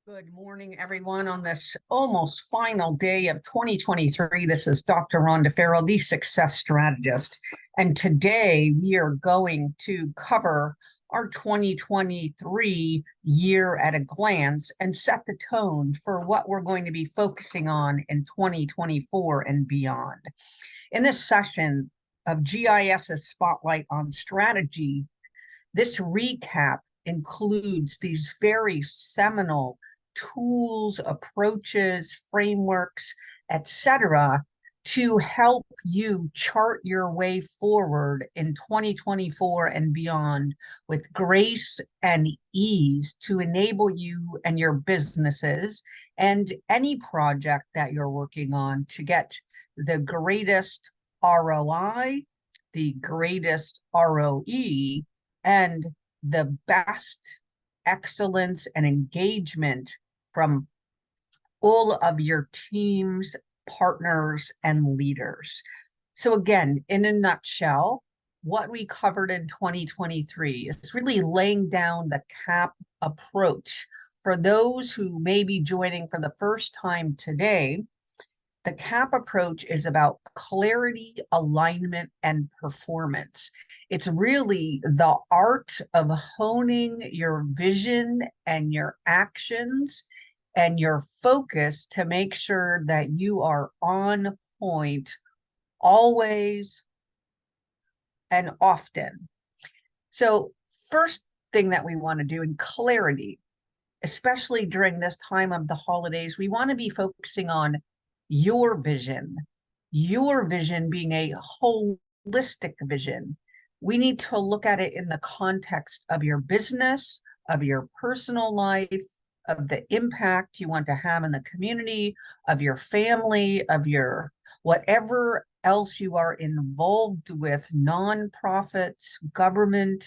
Good morning, everyone, on this almost final day of 2023. This is Dr. Rhonda Farrell, the Success Strategist. And today we are going to cover our 2023 year at a glance and set the tone for what we're going to be focusing on in 2024 and beyond. In this session of GIS's Spotlight on Strategy, this recap includes these very seminal tools, approaches, frameworks, etc., to help you chart your way forward in 2024 and beyond with grace and ease to enable you and your businesses and any project that you're working on to get the greatest ROI, the greatest ROE, and the best excellence and engagement from all of your teams, partners, and leaders. So again, in a nutshell, what we covered in 2023 is really laying down the CAP approach. For those who may be joining for the first time today, the CAP approach is about clarity, alignment, and performance. It's really the art of honing your vision and your actions and your focus to make sure that you are on point always and often. So first thing that we want to do in clarity, especially during this time of the holidays, we want to be focusing on your vision being a holistic vision. We need to look at it in the context of your business, of your personal life, of the impact you want to have in the community, of your family, of your whatever else you are involved with, nonprofits, government,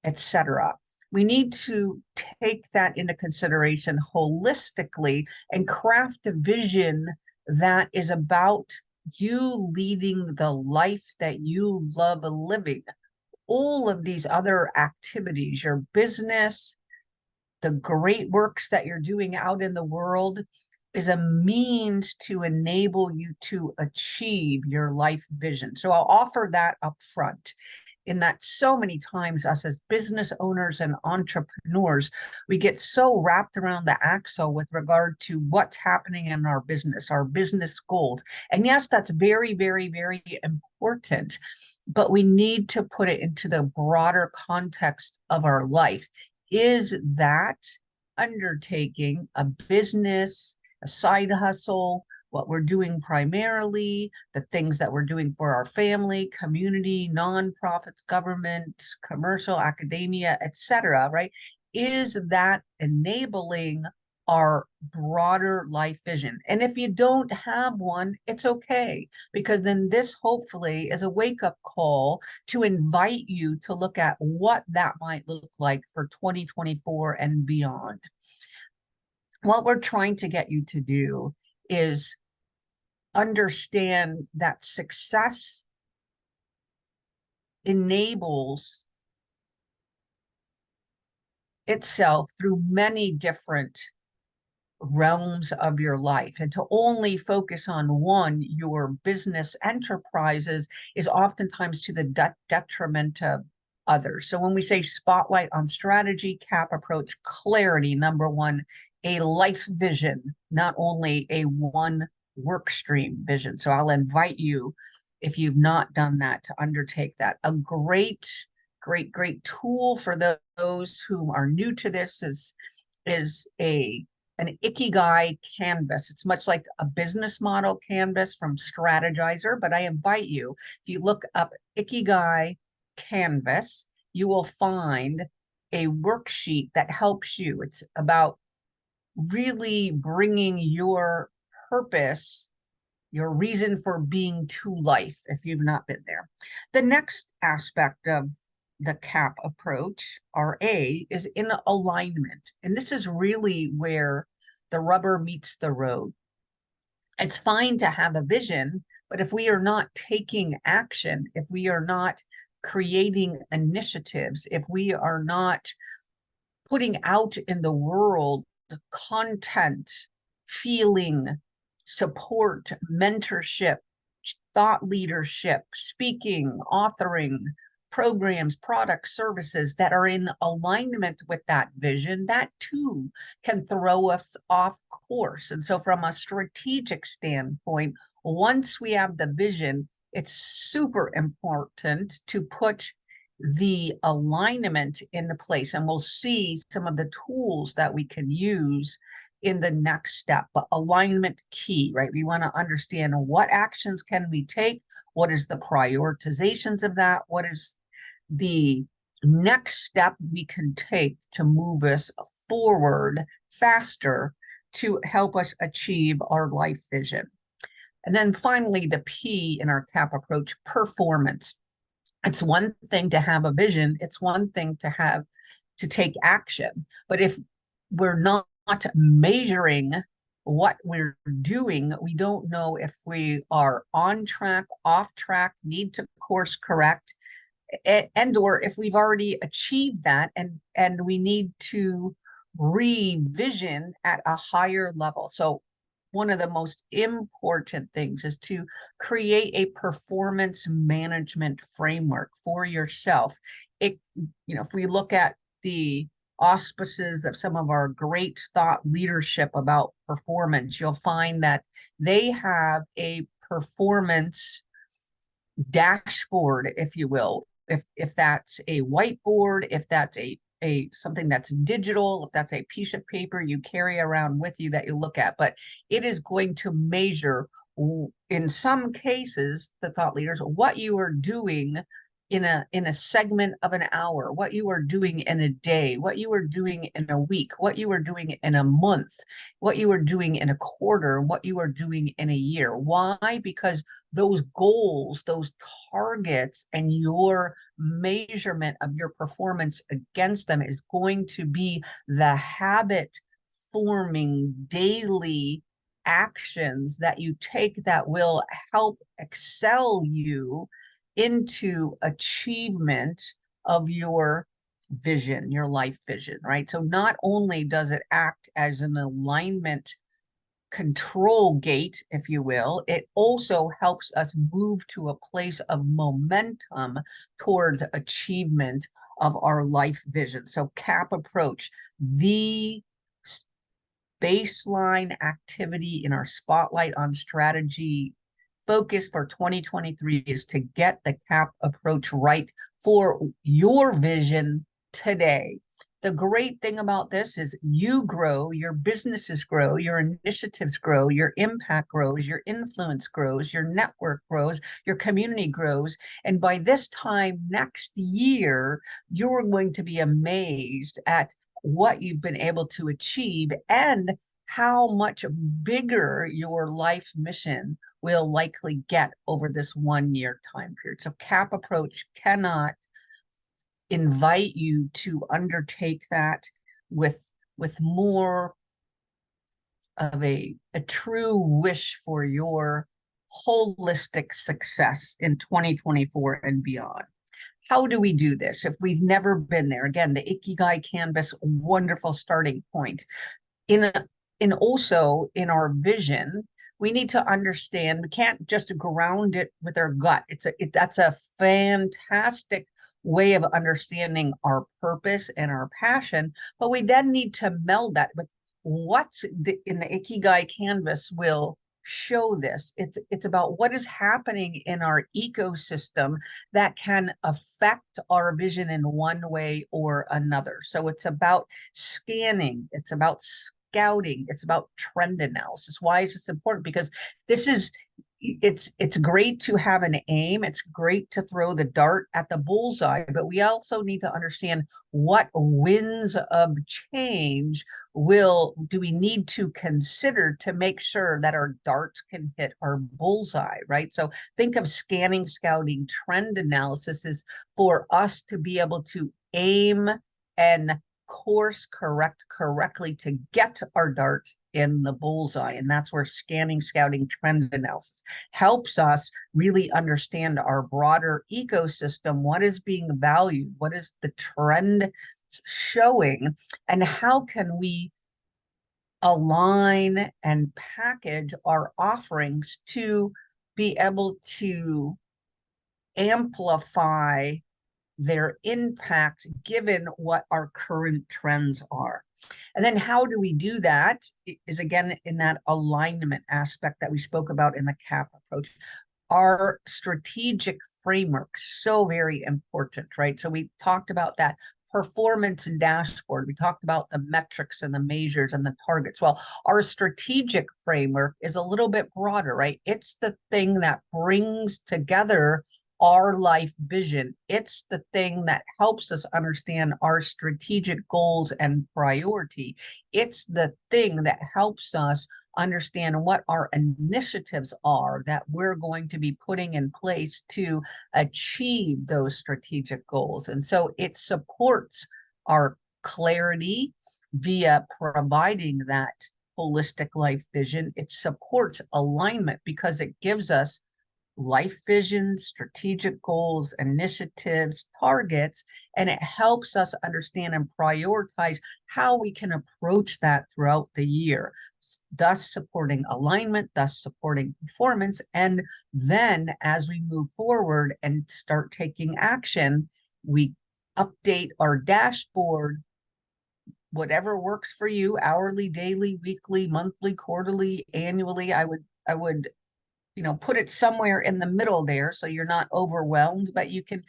etc. We need to take that into consideration holistically and craft a vision that is about you leading the life that you love living. All of these other activities, your business, the great works that you're doing out in the world, is a means to enable you to achieve your life vision. So I'll offer that up front. In that so many times us as business owners and entrepreneurs, we get so wrapped around the axle with regard to what's happening in our business goals. And yes, that's very, very, very important, but we need to put it into the broader context of our life. Is that undertaking a business, a side hustle, what we're doing primarily, the things that we're doing for our family, community, nonprofits, government, commercial, academia, etc., right? Is that enabling our broader life vision? And if you don't have one, it's okay, because then this hopefully is a wake-up call to invite you to look at what that might look like for 2024 and beyond. What we're trying to get you to do is understand that success enables itself through many different realms of your life, and to only focus on one, your business enterprises, is oftentimes to the detriment of others. So when we say spotlight on strategy, CAP approach, clarity, number one, a life vision, not only a one work stream vision. So I'll invite you, if you've not done that, to undertake that. A great tool for those who are new to this is an Ikigai canvas. It's much like a business model canvas from Strategizer, but I invite you, if you look up Ikigai canvas, you will find a worksheet that helps you. It's about really bringing your purpose, your reason for being to life, if you've not been there. The next aspect of the CAP approach, RA, is in alignment. And this is really where the rubber meets the road. It's fine to have a vision, but if we are not taking action, if we are not creating initiatives, if we are not putting out in the world content, feeling, support, mentorship, thought leadership, speaking, authoring, programs, products, services that are in alignment with that vision, that too can throw us off course. And so, from a strategic standpoint, once we have the vision, it's super important to put the alignment into place. And we'll see some of the tools that we can use in the next step. But alignment key, right? We want to understand what actions can we take? What is the prioritizations of that? What is the next step we can take to move us forward faster to help us achieve our life vision? And then finally, the P in our CAP approach, performance. It's one thing to have a vision. It's one thing to take action. But if we're not measuring what we're doing, we don't know if we are on track, off track, need to course correct, and or if we've already achieved that and we need to revision at a higher level. So one of the most important things is to create a performance management framework for yourself. If we look at the auspices of some of our great thought leadership about performance, you'll find that they have a performance dashboard, if you will. If that's a whiteboard, if that's a something that's digital, if that's a piece of paper you carry around with you that you look at, but it is going to measure, in some cases, the thought leaders, what you are doing in a segment of an hour, what you are doing in a day, what you are doing in a week, what you are doing in a month, what you are doing in a quarter, what you are doing in a year. Why? Because those goals, those targets, and your measurement of your performance against them is going to be the habit forming daily actions that you take that will help excel you into achievement of your vision, your life vision, right? So not only does it act as an alignment control gate, if you will, it also helps us move to a place of momentum towards achievement of our life vision. So CAP approach, the baseline activity in our spotlight on strategy focus for 2023 is to get the CAP approach right for your vision today. The great thing about this is you grow, your businesses grow, your initiatives grow, your impact grows, your influence grows, your network grows, your community grows. And by this time next year, you're going to be amazed at what you've been able to achieve and how much bigger your life mission will likely get over this 1 year time period. So CAP approach cannot invite you to undertake that with more of a true wish for your holistic success in 2024 and beyond. How do we do this if we've never been there? Again, the Ikigai Canvas, wonderful starting point. Also in our vision, we need to understand we can't just ground it with our gut. That's a fantastic way of understanding our purpose and our passion, but we then need to meld that with what's in the Ikigai Canvas will show this. It's about what is happening in our ecosystem that can affect our vision in one way or another. So it's about scanning, it's about scouting, it's about trend analysis. Why is this important? Because it's great to have an aim, it's great to throw the dart at the bullseye, but we also need to understand what winds of change do we need to consider to make sure that our darts can hit our bullseye, right? So think of scanning, scouting, trend analysis is for us to be able to aim and course correct correctly to get our dart in the bullseye. And that's where scanning, scouting, trend analysis helps us really understand our broader ecosystem. What is being valued? What is the trend showing? And how can we align and package our offerings to be able to amplify their impact given what our current trends are. And then how do we do that is again in that alignment aspect that we spoke about in the CAP approach. Our strategic framework, so very important, right? So we talked about that performance and dashboard. We talked about the metrics and the measures and the targets. Well, our strategic framework is a little bit broader, right? It's the thing that brings together our life vision. It's the thing that helps us understand our strategic goals and priority. It's the thing that helps us understand what our initiatives are that we're going to be putting in place to achieve those strategic goals. And so it supports our clarity via providing that holistic life vision. It supports alignment because it gives us life vision, strategic goals, initiatives, targets, and it helps us understand and prioritize how we can approach that throughout the year, thus supporting alignment, thus supporting performance. And then as we move forward and start taking action, we update our dashboard, whatever works for you, hourly, daily, weekly, monthly, quarterly, annually. I would put it somewhere in the middle there so you're not overwhelmed, but you can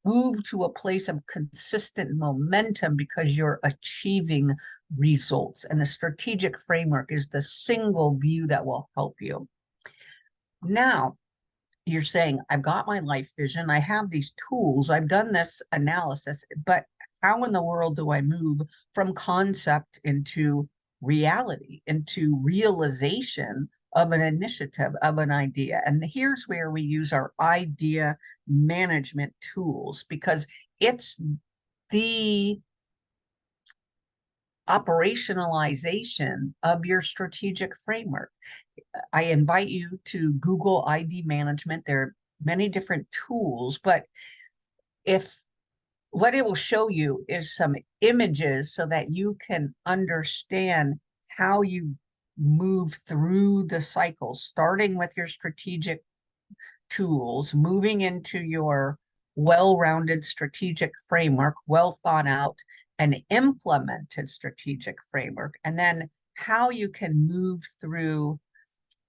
move to a place of consistent momentum because you're achieving results. And the strategic framework is the single view that will help you. Now, you're saying, I've got my life vision, I have these tools, I've done this analysis, but how in the world do I move from concept into reality, into realization of an initiative, of an idea? And here's where we use our idea management tools, because it's the operationalization of your strategic framework. I invite you to Google ID management. There are many different tools, but if what it will show you is some images so that you can understand how you move through the cycle, starting with your strategic tools, moving into your well-rounded strategic framework, well thought out and implemented strategic framework, and then how you can move through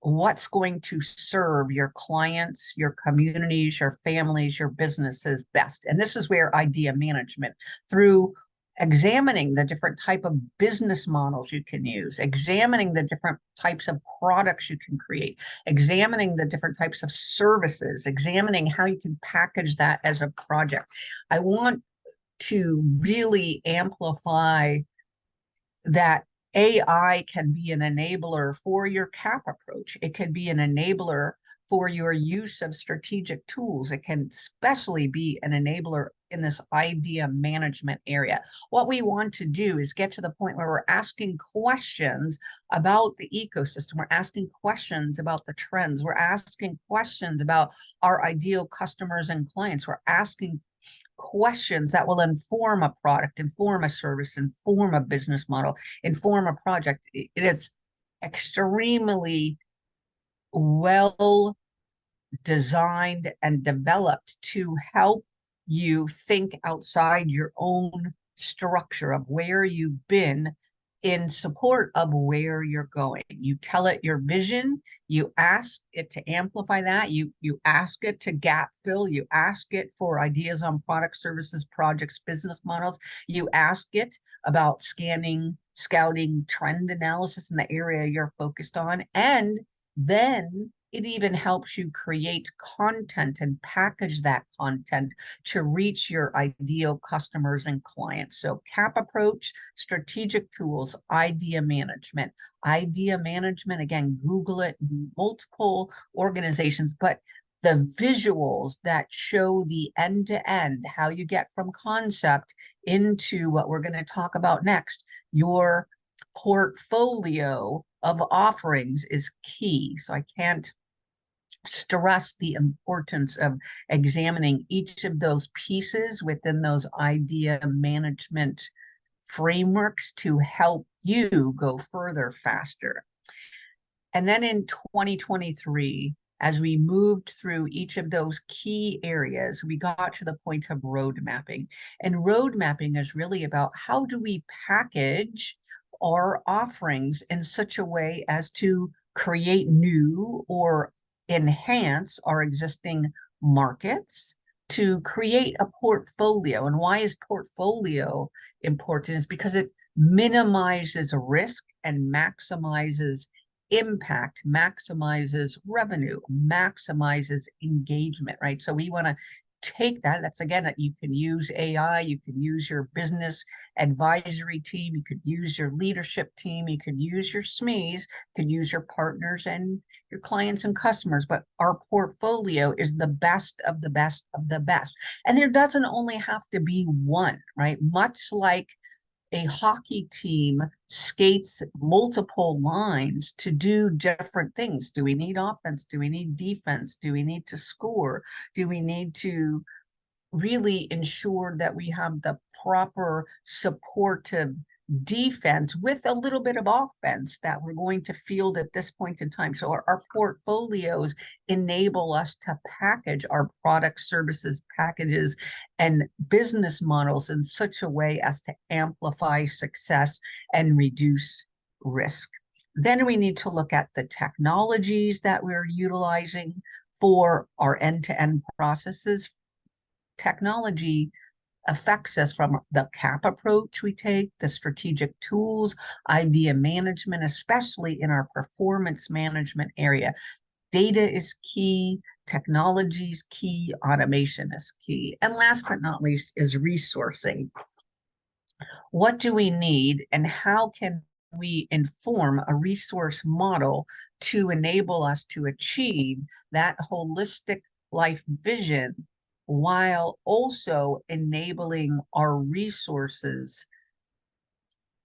what's going to serve your clients, your communities, your families, your businesses best. And this is where idea management, through examining the different type of business models you can use, examining the different types of products you can create, examining the different types of services, examining how you can package that as a project. I want to really amplify that AI can be an enabler for your CAP approach. It can be an enabler for your use of strategic tools. It can especially be an enabler in this idea management area. What we want to do is get to the point where we're asking questions about the ecosystem. We're asking questions about the trends. We're asking questions about our ideal customers and clients. We're asking questions that will inform a product, inform a service, inform a business model, inform a project. It is extremely well designed and developed to help you think outside your own structure of where you've been in support of where you're going. You tell it your vision, you ask it to amplify that, you ask it to gap fill, you ask it for ideas on product, services, projects, business models, you ask it about scanning, scouting, trend analysis in the area you're focused on, and then it even helps you create content and package that content to reach your ideal customers and clients. So CAP approach, strategic tools, idea management. Idea management, again, Google it, multiple organizations, but the visuals that show the end-to-end, how you get from concept into what we're going to talk about next, your portfolio of offerings is key. So I can't stress the importance of examining each of those pieces within those idea management frameworks to help you go further faster. And then in 2023, as we moved through each of those key areas, we got to the point of road mapping. And road mapping is really about how do we package our offerings in such a way as to create new or enhance our existing markets, to create a portfolio. And why is portfolio important? Is because it minimizes risk and maximizes impact, maximizes revenue, maximizes engagement, right? So we want to take that. That's again, that you can use AI, you can use your business advisory team, you could use your leadership team, you could use your SMEs, you could use your partners and your clients and customers. But our portfolio is the best of the best of the best. And there doesn't only have to be one, right? Much like a hockey team skates multiple lines to do different things. Do we need offense? Do we need defense? Do we need to score? Do we need to really ensure that we have the proper supportive defense with a little bit of offense that we're going to field at this point in time? So our portfolios enable us to package our products, services, packages, and business models in such a way as to amplify success and reduce risk. Then we need to look at the technologies that we're utilizing for our end-to-end processes. Technology affects us from the CAP approach we take, the strategic tools, idea management, especially in our performance management area. Data is key, technology is key, automation is key. And last but not least is resourcing. What do we need and how can we inform a resource model to enable us to achieve that holistic life vision while also enabling our resources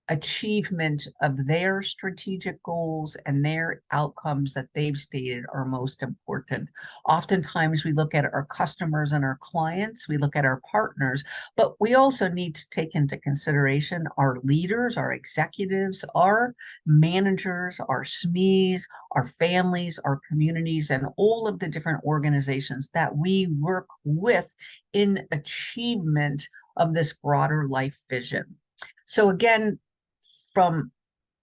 achievement of their strategic goals and their outcomes that they've stated are most important. Oftentimes we look at our customers and our clients, we look at our partners, but we also need to take into consideration our leaders, our executives, our managers, our SMEs, our families, our communities, and all of the different organizations that we work with in achievement of this broader life vision. So again, from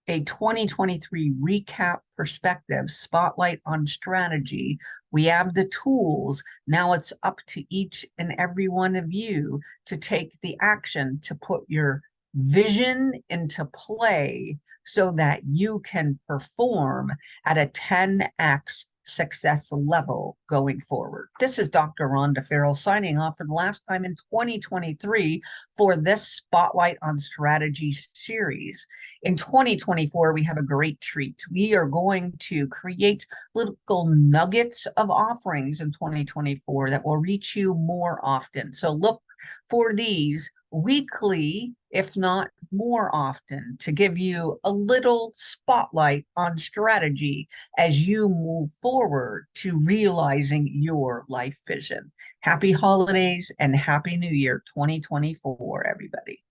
a 2023 recap perspective, spotlight on strategy, we have the tools. Now it's up to each and every one of you to take the action to put your vision into play so that you can perform at a 10x success level going forward. This is Dr. Rhonda Farrell signing off for the last time in 2023 for this Spotlight on Strategy series. In 2024, we have a great treat. We are going to create little nuggets of offerings in 2024 that will reach you more often. So look for these weekly, if not more often, to give you a little spotlight on strategy as you move forward to realizing your life vision. Happy holidays and Happy New Year 2024, everybody.